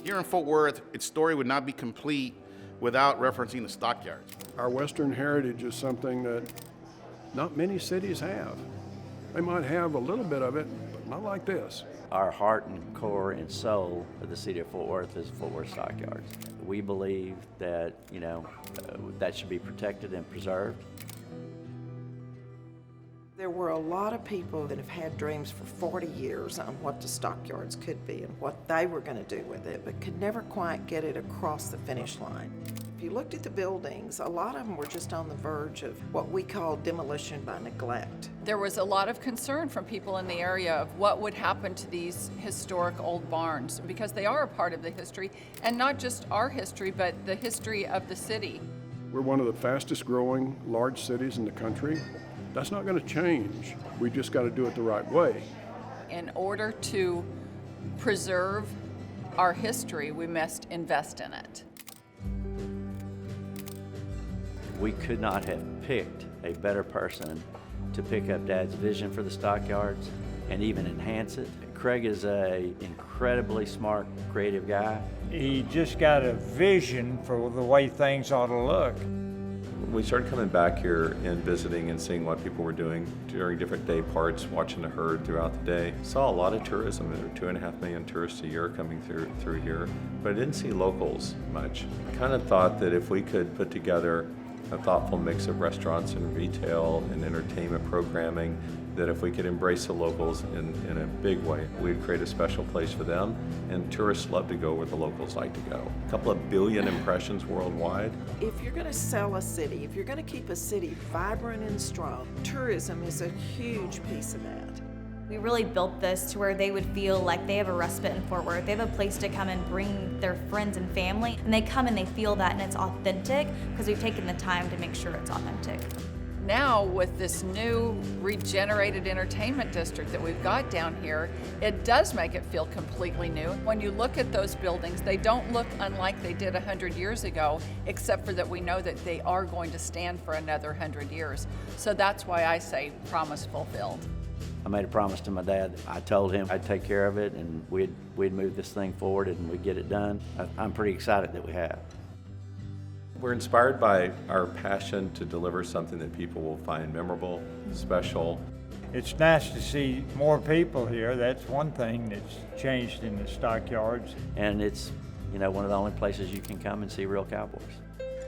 Here in Fort Worth, its story would not be complete without referencing the Stockyards. Our Western heritage is something that not many cities have. They might have a little bit of it, but not like this. Our heart and core and soul of the city of Fort Worth is Fort Worth Stockyards. We believe that, that should be protected and preserved. There were a lot of people that have had dreams for 40 years on what the Stockyards could be and what they were going to do with it, but could never quite get it across the finish line. If you looked at the buildings, a lot of them were just on the verge of what we call demolition by neglect. There was a lot of concern from people in the area of what would happen to these historic old barns, because they are a part of the history, and not just our history, but the history of the city. We're one of the fastest growing large cities in the country. That's not going to change. We just got to do it the right way. In order to preserve our history, we must invest in it. We could not have picked a better person to pick up Dad's vision for the Stockyards and even enhance it. Craig is an incredibly smart, creative guy. He just got a vision for the way things ought to look. We started coming back here and visiting and seeing what people were doing during different day parts, watching the herd throughout the day. Saw a lot of tourism. There were 2.5 million tourists a year coming through here, but I didn't see locals much. I kind of thought that if we could put together a thoughtful mix of restaurants and retail and entertainment programming, that if we could embrace the locals in a big way, we'd create a special place for them, and tourists love to go where the locals like to go. A couple of billion impressions worldwide. If you're going to sell a city, if you're going to keep a city vibrant and strong, tourism is a huge piece of that. We really built this to where they would feel like they have a respite in Fort Worth. They have a place to come and bring their friends and family, and they come and they feel that, and it's authentic because we've taken the time to make sure it's authentic. Now, with this new regenerated entertainment district that we've got down here, it does make it feel completely new. When you look at those buildings, they don't look unlike they did 100 years ago, except for that we know that they are going to stand for another 100 years. So that's why I say promise fulfilled. I made a promise to my dad. I told him I'd take care of it and we'd move this thing forward and we'd get it done. I'm pretty excited that we have. We're inspired by our passion to deliver something that people will find memorable, special. It's nice to see more people here. That's one thing that's changed in the Stockyards. And it's, one of the only places you can come and see real cowboys.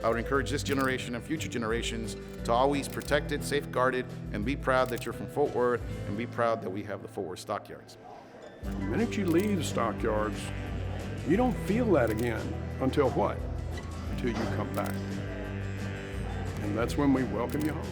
I would encourage this generation and future generations to always protect it, safeguard it, and be proud that you're from Fort Worth, and be proud that we have the Fort Worth Stockyards. The minute you leave Stockyards, you don't feel that again until what? Until you come back. And that's when we welcome you home.